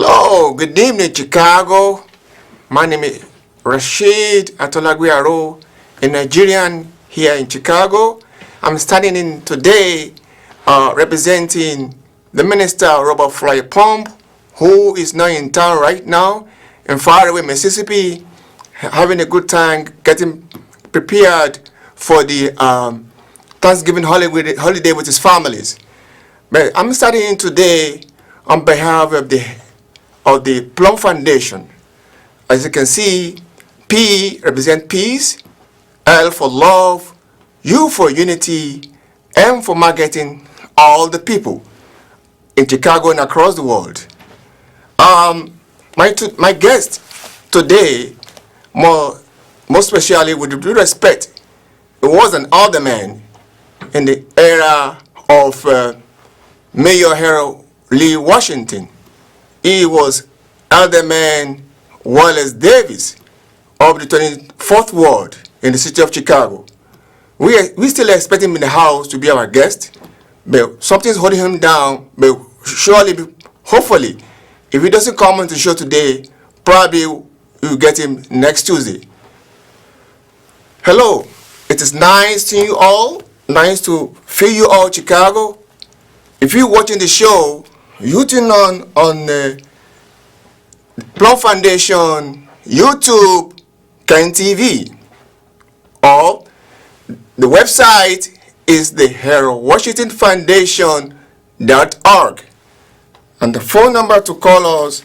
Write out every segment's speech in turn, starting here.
Hello, good evening, Chicago. My name is Rashid Atolagwiaro, a Nigerian here in Chicago. I'm standing in today representing the Minister Robert Fly Plump, who is now in town right now in faraway Mississippi, having a good time getting prepared for the Thanksgiving holiday with his families. But I'm starting in today on behalf of the Plump Foundation. As you can see, P represents peace, L for love, U for unity, M for marketing all the people in Chicago and across the world. My guest today, most especially with due respect, it was an alderman in the era of Mayor Harold Lee Washington. He was Alderman Wallace Davis of the 24th Ward in the city of Chicago. We still expect him in the house to be our guest, but something's holding him down. But surely, hopefully, if he doesn't come on the show today, probably we'll get him next Tuesday. Hello, it is nice seeing you all. Nice to feel you all, Chicago. If you're watching the show, you tune on the Plump Foundation YouTube, TV, or the website is the Harold Washington Foundation.org, and the phone number to call us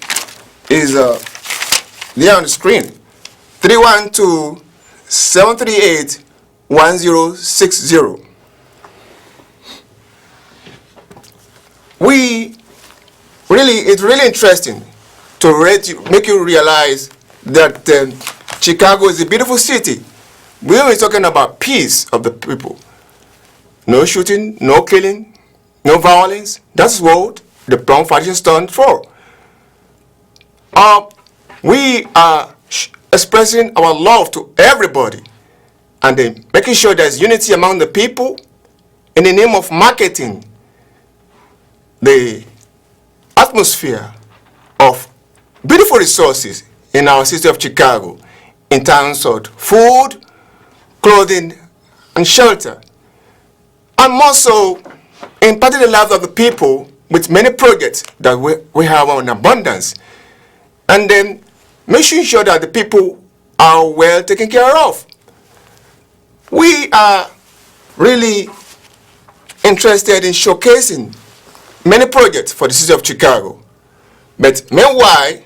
is there on the screen: 312-738-1060. It's really interesting to make you realize that Chicago is a beautiful city. We're always talking about peace of the people. No shooting, no killing, no violence. That's what the Plump Foundation stands for. We are expressing our love to everybody and then making sure there's unity among the people in the name of marketing the atmosphere of beautiful resources in our city of Chicago in terms of food, clothing, and shelter. And more so, imparting the lives of the people with many projects that we have in abundance. And then making sure that the people are well taken care of. We are really interested in showcasing many projects for the city of Chicago. But meanwhile,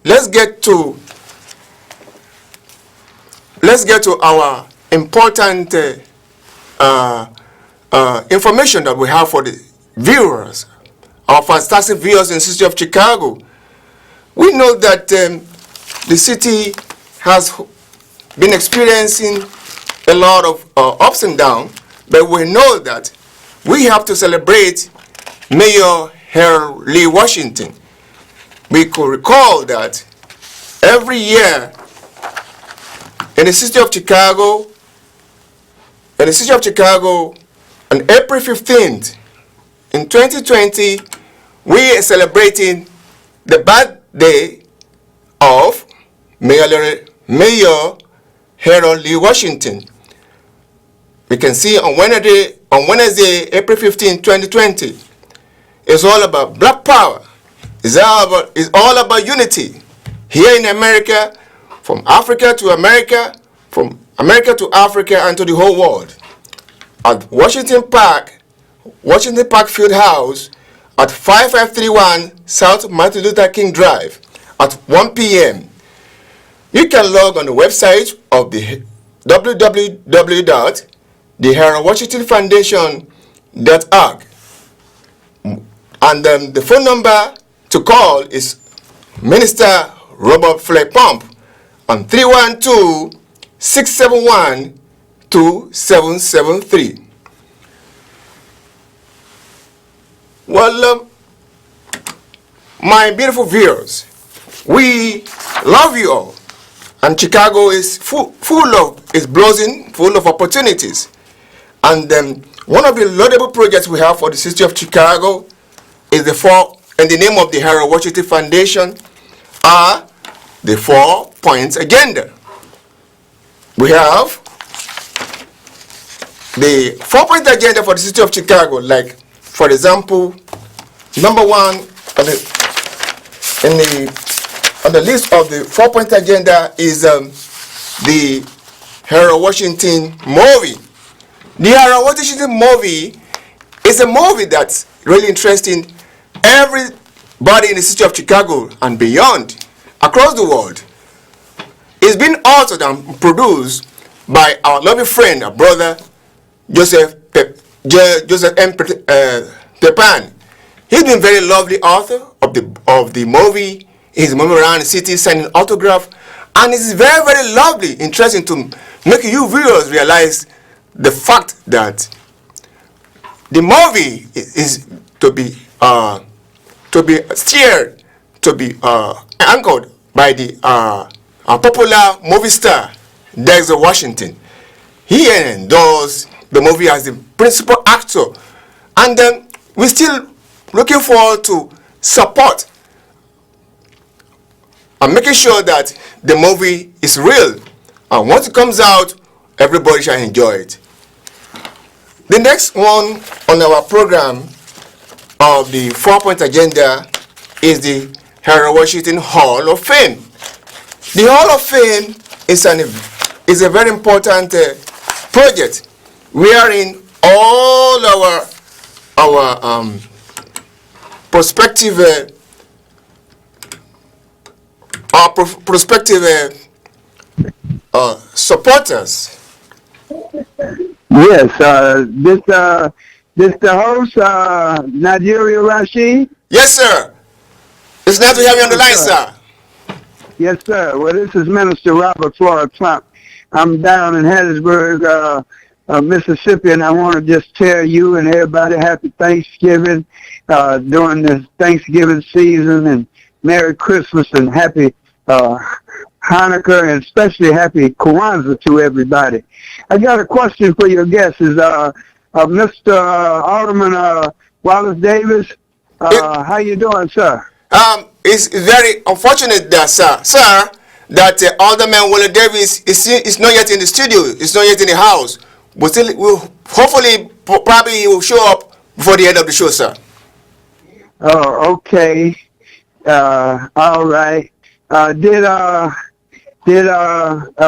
let's get to our important information that we have for the viewers, our fantastic viewers in the city of Chicago. We know that the city has been experiencing a lot of ups and downs, but we know that we have to celebrate Mayor Harold Lee Washington. We could recall that every year in the city of Chicago, on April 15th, in 2020, we are celebrating the birthday of Mayor Harold Lee Washington. We can see on Wednesday, April 15, 2020, it's all about Black power. It's all about unity here in America, from Africa to America, from America to Africa, and to the whole world. At Washington Park Field House, at 5531 South Martin Luther King Drive, at 1 p.m. You can log on the website of the www.theharoldwashingtonfoundation.org. And the phone number to call is Minister Robert Fly Plump on 312-671-2773. Well, my beautiful viewers, we love you all. And Chicago is blossoming, full of opportunities. And one of the laudable projects we have for the city of Chicago is the in the name of the Harold Washington Foundation are the 4 points agenda. We have the 4 point agenda for the city of Chicago, like, for example, number 1 on the list of the 4 point agenda is the Harold Washington movie. The Harold Washington movie is a movie that's really interesting. Everybody in the city of Chicago and beyond, across the world, is being authored and produced by our lovely friend, our brother, Joseph M. Pepan. He's been very lovely author of the movie. He's moving around the city signing autograph, and it's very, very lovely, interesting to make you viewers realize the fact that the movie is to be steered, to be anchored by the popular movie star Denzel Washington. He endorsed the movie as the principal actor, and we're still looking forward to support and making sure that the movie is real, and once it comes out, everybody shall enjoy it. The next one on our program of the 4 point agenda is the Harold Washington Hall of Fame. The Hall of Fame is a very important project wherein all our prospective supporters. Yes, this the host, Nigeria Rashid? Yes, sir. It's nice to have you on the line, sir. Yes, sir. Well, this is Minister Robert Flora Plump. I'm down in Hattiesburg, Mississippi, and I want to just tell you and everybody happy Thanksgiving during this Thanksgiving season, and Merry Christmas and happy Hanukkah, and especially happy Kwanzaa to everybody. I got a question for your guests. Is Mr. Alderman Wallace Davis? How you doing, sir? It's very unfortunate that, sir, that Alderman Wallace Davis is not yet in the studio. It's not yet in the house. But still, hopefully, probably he will show up before the end of the show, sir. Oh, okay. All right. Did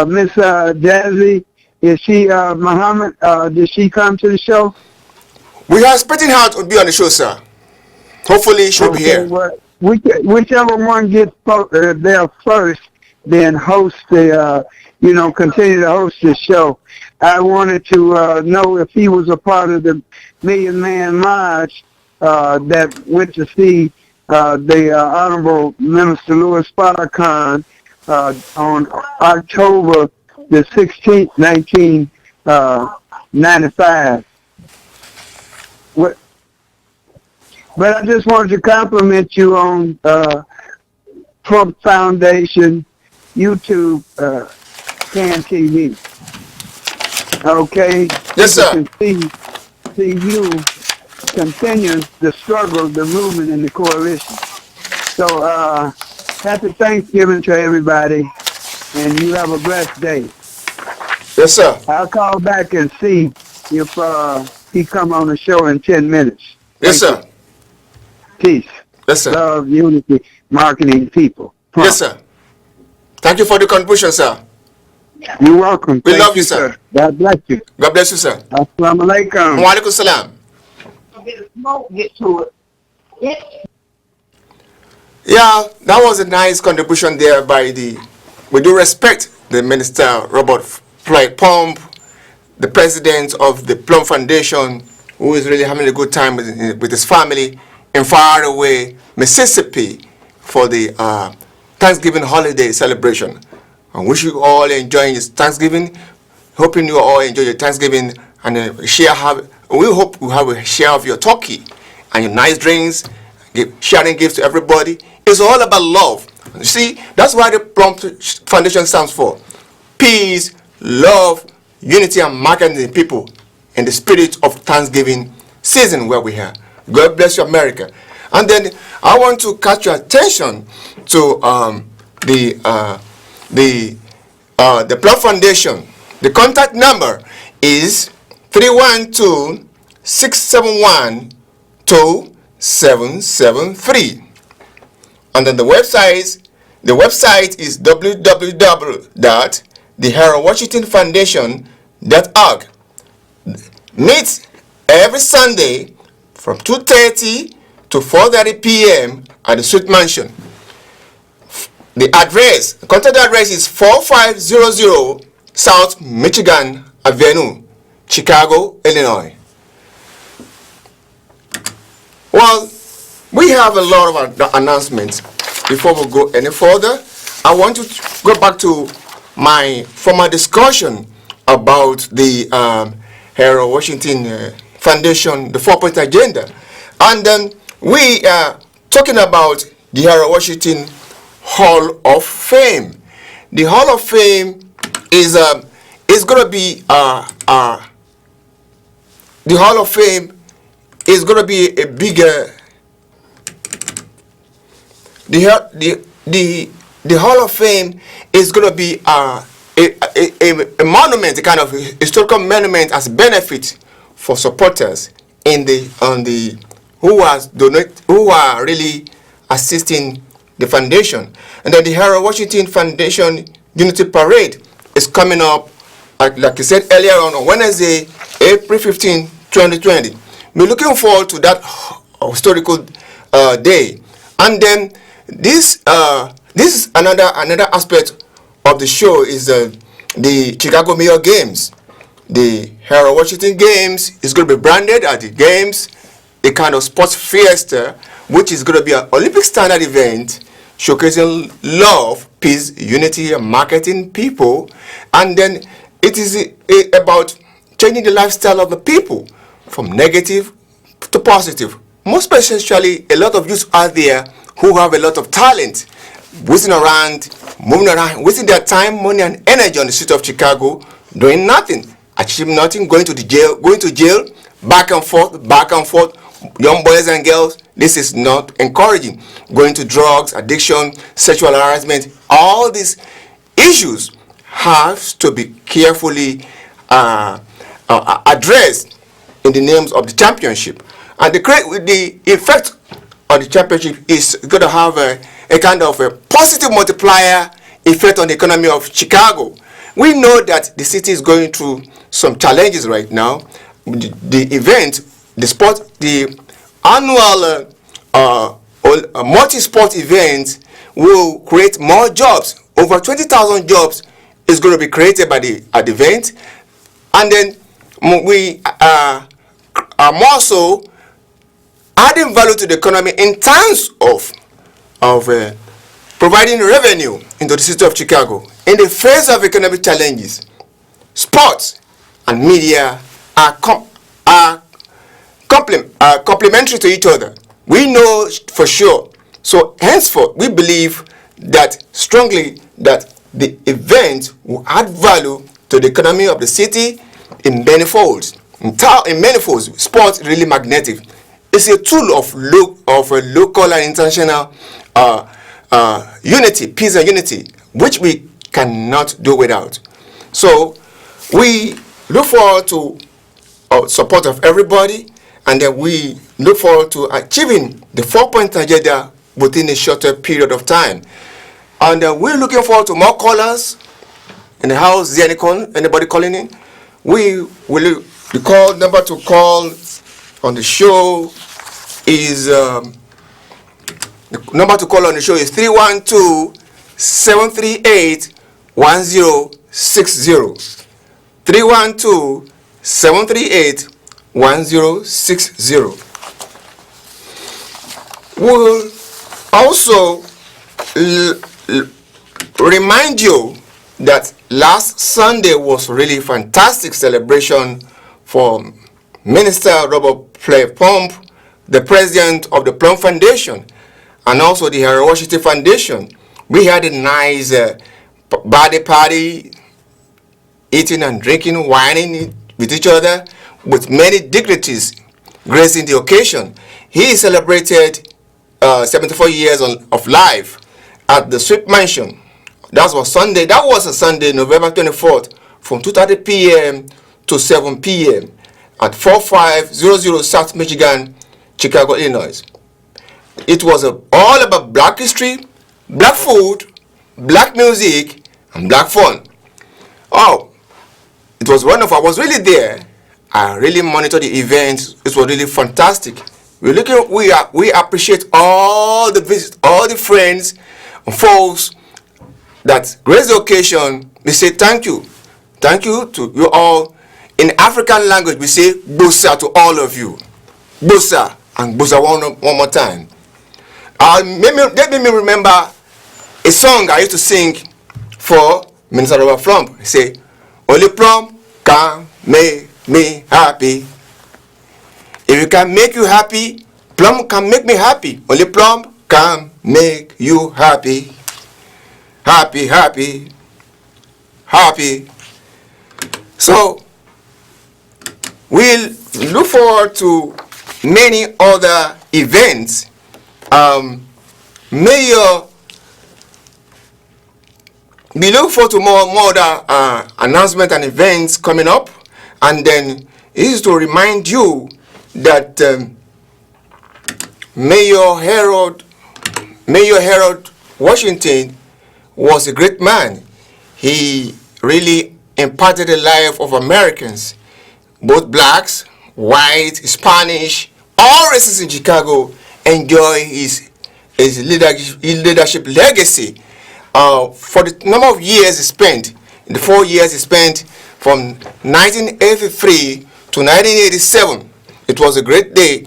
Miss Jazzy, is she Muhammad? Did she come to the show? We are expecting her to be on the show, sir. Hopefully, she'll be here. Well, whichever one gets there first, then host the, continue to host the show. I wanted to know if he was a part of the Million Man March that went to see the Honorable Minister Louis Farrakhan on October the 16th, 1995. But I just wanted to compliment you on Plump Foundation, YouTube, CAN TV. Okay? Yes, sir. You can see you continue the struggle, the movement, and the coalition. So, happy Thanksgiving to everybody, and you have a blessed day. Yes, sir. I'll call back and see if he come on the show in 10 minutes. Yes, sir. Peace. Yes, sir. Love, unity, marketing, people. Yes, sir. Thank you for the contribution, sir. You're welcome. We love you, sir. God bless you. God bless you, sir. Assalamu alaikum. Wa alaikum salam. Get to it. Yeah, that was a nice contribution there by we do respect the Minister Robert Plump, the president of the Plump Foundation, who is really having a good time with his family in faraway Mississippi for the Thanksgiving holiday celebration. I wish you all enjoying this Thanksgiving. Hoping you all enjoy your Thanksgiving and we hope you have a share of your turkey and your nice drinks, sharing gifts to everybody. It's all about love. You see, that's why the Plump Foundation stands for. Peace, love, unity, and marketing the people in the spirit of Thanksgiving season where we are. God bless you, America. And then I want to catch your attention to the Plump Foundation. The contact number is 312-671-2773. And then the website is www.theharoldwashingtonfoundation.org. Meets every Sunday from 2:30 to 4:30 p.m. at the Sweet Mansion. The contact address is 4500 South Michigan Avenue, Chicago, Illinois. Well, we have a lot of announcements. Before we go any further, I want to go back to my former discussion about the Harold Washington Foundation, the 4-point agenda. And we are talking about the Harold Washington Hall of Fame. The Hall of Fame is going to be the Hall of Fame is going to be a bigger. The Hall of Fame is going to be a monument, a kind of historical monument as benefit for supporters who are really assisting the foundation. And then the Harold Washington Foundation Unity Parade is coming up, like I said earlier on Wednesday, April 15, 2020. We're looking forward to that historical day. And then this is another aspect of the show is the Chicago Mayor Games. The Harold Washington Games is going to be branded as the Games, a kind of sports fiesta, which is going to be an Olympic standard event showcasing love, peace, unity, and marketing people. And then it is about changing the lifestyle of the people from negative to positive. Most especially, a lot of youth out there who have a lot of talent, moving around, wasting their time, money, and energy on the street of Chicago, doing nothing, achieving nothing, going to jail, back and forth, young boys and girls. This is not encouraging. Going to drugs, addiction, sexual harassment, all these issues have to be carefully addressed in the names of the championship. And the effect of the championship is going to have a kind of a positive multiplier effect on the economy of Chicago. We know that the city is going through some challenges right now. The event, the annual multi-sport event will create more jobs. Over 20,000 jobs is going to be created by the event. And then we are more so adding value to the economy in terms of providing revenue into the city of Chicago. In the face of economic challenges, sports and media are complementary to each other. We know for sure. So henceforth, we believe that strongly that the event will add value to the economy of the city in many folds. In many folds, sports really magnetic. It's a tool of a local and international unity, peace and unity, which we cannot do without. So we look forward to support of everybody, and then we look forward to achieving the 4-point agenda within a shorter period of time. And we're looking forward to more callers in the house. Is there anybody calling in? The number to call on the show is the number to call on the show is 312-738-1060. 312-738-1060. We'll also remind you that last Sunday was really fantastic celebration for Minister Robert Plump, the president of the Plump Foundation, and also the Harold Washington Foundation. We had a nice birthday party, eating and drinking, whining with each other, with many dignitaries gracing the occasion. He celebrated 74 years of life at the Sweet Mansion. That was Sunday. That was a Sunday, November 24th, from 2:30 p.m. to 7 p.m. at 4500 South Michigan, Chicago, Illinois. It was all about Black history, Black food, Black music, and Black fun. Oh, it was wonderful. I was really there. I really monitored the event. It was really fantastic. We appreciate all the visitors, all the friends and folks that grace the occasion. We say thank you. Thank you to you all. In African language, we say Bosa to all of you. Bosa and Bosa one more time. Let me remember a song I used to sing for Minister Robert Plump. He say, only Plump can make me happy. If it can make you happy, Plump can make me happy. Only Plump can make you happy. Happy, happy, happy. So, we'll look forward to many other events. We look forward to more other announcements and events coming up. And then it is to remind you that Mayor Harold Washington was a great man. He really impacted the life of Americans, both blacks, white, Spanish, all races in Chicago enjoy his leadership legacy. For the number of years he spent, in the 4 years he spent from 1983 to 1987, it was a great day.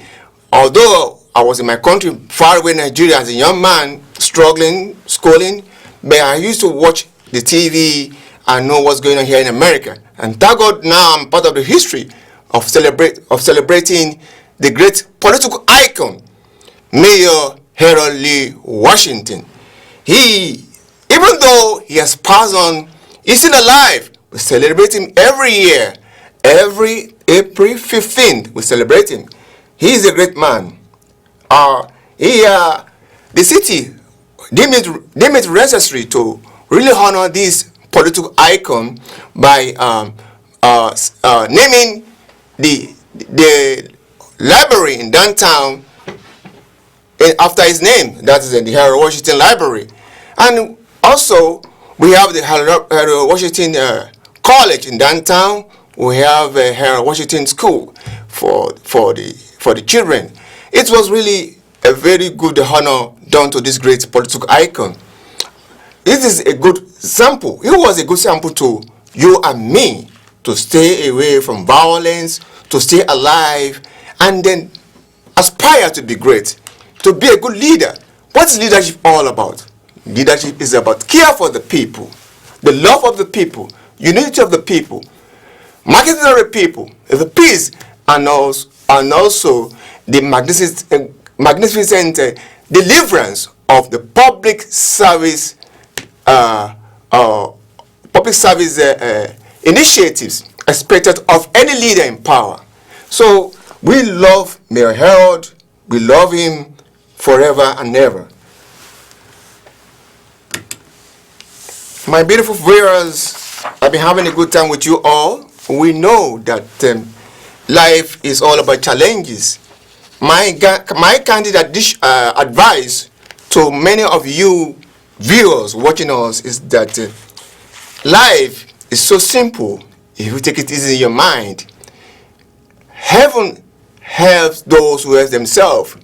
Although I was in my country, far away Nigeria, as a young man, struggling, schooling, but I used to watch the TV and know what's going on here in America. And thank God now I'm part of the history of celebrating the great political icon, Mayor Harold Lee Washington. Even though he has passed on, he's still alive. We celebrate him every year. Every April 15th, we celebrate him. He is a great man. The city deemed it necessary to really honor this political icon by naming the library in downtown after his name. That is the Harold Washington Library. And also, we have the Harold Washington College in downtown. We have a Harold Washington School for the children. It was really a very good honor done to this great political icon. This is a good sample. It was a good sample to you and me to stay away from violence, to stay alive, and then aspire to be great, to be a good leader. What is leadership all about? Leadership is about care for the people, the love of the people, unity of the people, marketing of the people, the peace, and also the magnificent deliverance of the public service initiatives expected of any leader in power. So we love Mayor Harold. We love him forever and ever. My beautiful viewers, I've been having a good time with you all. We know that life is all about challenges. My candid advice to many of you viewers watching us is that life is so simple if you take it easy in your mind. Heaven helps those who help themselves.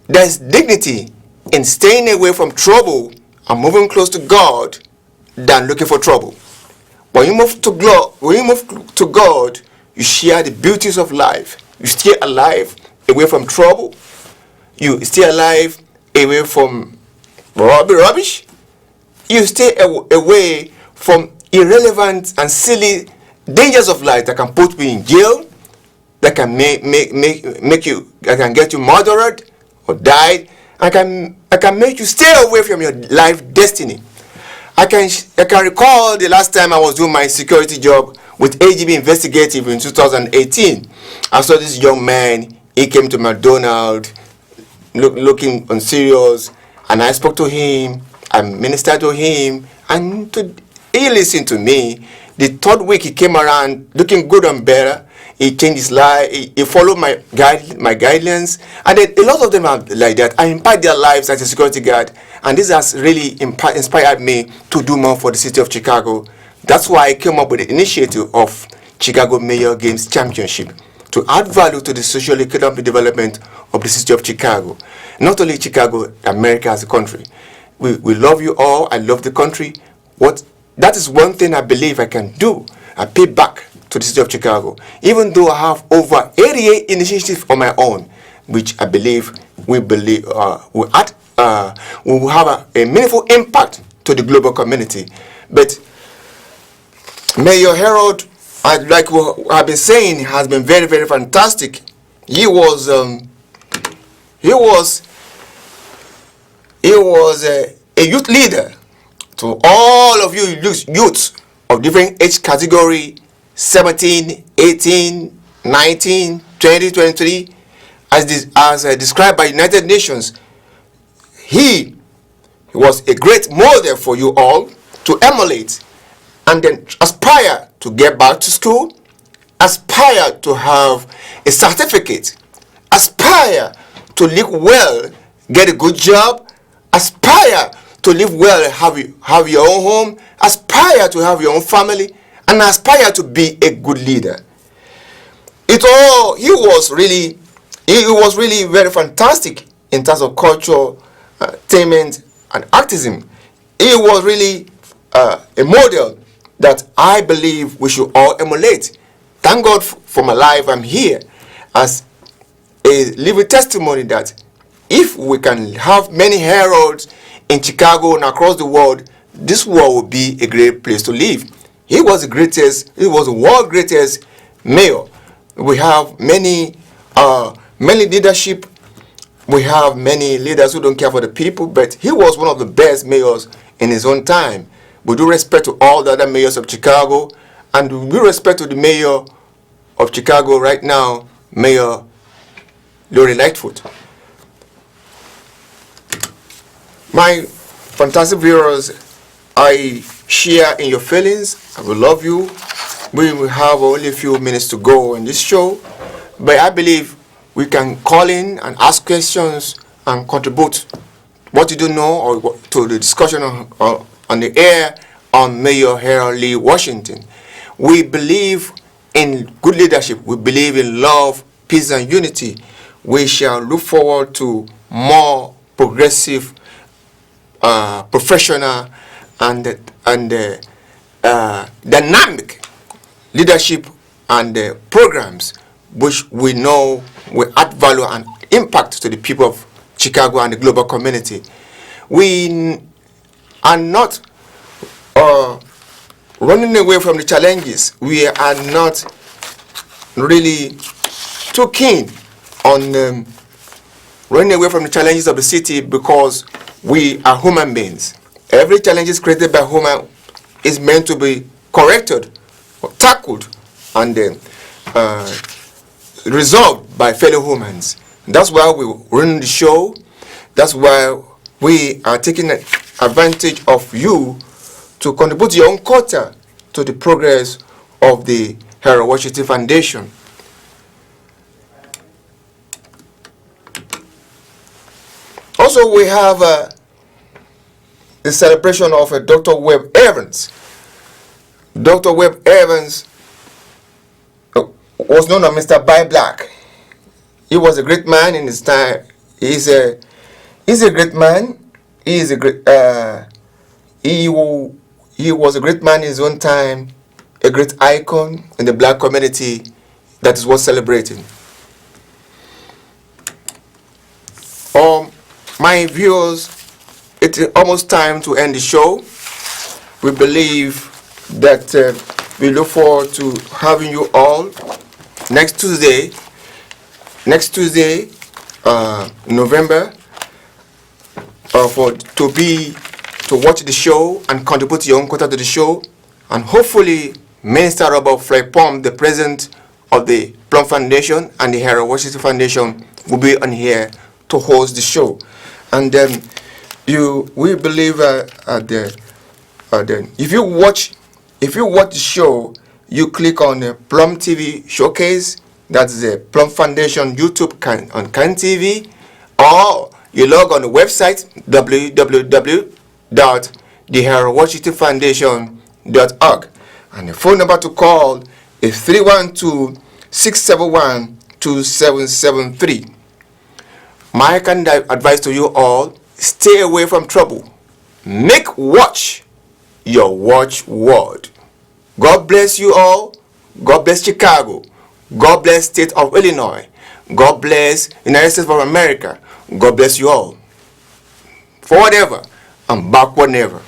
There's dignity in staying away from trouble and moving close to God than looking for trouble. When you move to God, you share the beauties of life. You stay alive away from trouble. You stay alive away from rubbish. You stay away from irrelevant and silly dangers of life that can put you in jail, that can make you, that can get you murdered or died, and can make you stay away from your life destiny. I can recall the last time I was doing my security job with AGB Investigative in 2018. I saw this young man. He came to McDonald's looking unserious, and I spoke to him, I ministered to him, and he listened to me. The third week he came around looking good and better. He changed his life. He followed my guidelines, and then a lot of them are like that. I impact their lives as a security guard, and this has really inspired me to do more for the city of Chicago. That's why I came up with the initiative of Chicago Mayor Games Championship, to add value to the socio-economic development of the city of Chicago. Not only Chicago, America as a country. We love you all. I love the country. That is one thing I believe I can do. I pay back to the city of Chicago, even though I have over 88 initiatives on my own, which I believe will have a meaningful impact to the global community. But Mayor Harold, like I've been saying, has been very, very fantastic. He was a youth leader to all of you youths of different age category, 17, 18, 19, 20, 23, as described by United Nations. He was a great model for you all to emulate, and then aspire to get back to school, aspire to have a certificate, aspire to live well, get a good job, aspire to live well, have your own home, aspire to have your own family, and aspire to be a good leader. He was really very fantastic in terms of culture, entertainment, and activism. He was really a model that I believe we should all emulate. Thank God for my life. I'm here as a living testimony that if we can have many heralds in Chicago and across the world, this world will be a great place to live. He was the world's greatest mayor. We have many leadership. We have many leaders who don't care for the people, but he was one of the best mayors in his own time. With due respect to all the other mayors of Chicago, and with due respect to the mayor of Chicago right now, Mayor Lori Lightfoot. My fantastic viewers, I share in your feelings. I will love you. We will have only a few minutes to go in this show, but I believe we can call in and ask questions and contribute what you do know or to the discussion on the air on Mayor Harold Lee Washington. We believe in good leadership. We believe in love, peace, and unity. We shall look forward to more progressive, professional, and dynamic leadership and programs which we know will add value and impact to the people of Chicago and the global community. We are not running away from the challenges. We are not really too keen on running away from the challenges of the city because we are human beings. Every challenge is created by human is meant to be corrected or tackled and resolved by fellow humans. That's why we run the show. That's why we are taking advantage of you to contribute your own quota to the progress of the Harold Washington Foundation. Also, we have the celebration of Dr. Webb Evans. Dr. Webb Evans was known as Mr. Buy Black. He was a great man in his time. He's a great man. He was a great man in his own time, a great icon in the black community that is worth celebrating. My viewers, it's almost time to end the show. We believe that we look forward to having you all next Tuesday, November, to watch the show and contribute your own quota to the show, and hopefully Minister Robert Floyd Plump, the president of the Plump Foundation and the Harold Washington Foundation, will be on here to host the show. And we believe if you watch the show, you click on the Plum TV Showcase. That's the Plum Foundation YouTube on Can TV, or you log on the website www.theherowashingtonfoundation.org, and the phone number to call is 312-671-2773. My kind of advice to you all: stay away from trouble. Make watch your watchword. God bless you all. God bless Chicago. God bless state of Illinois. God bless United States of America. God bless you all. Forward ever and backward never.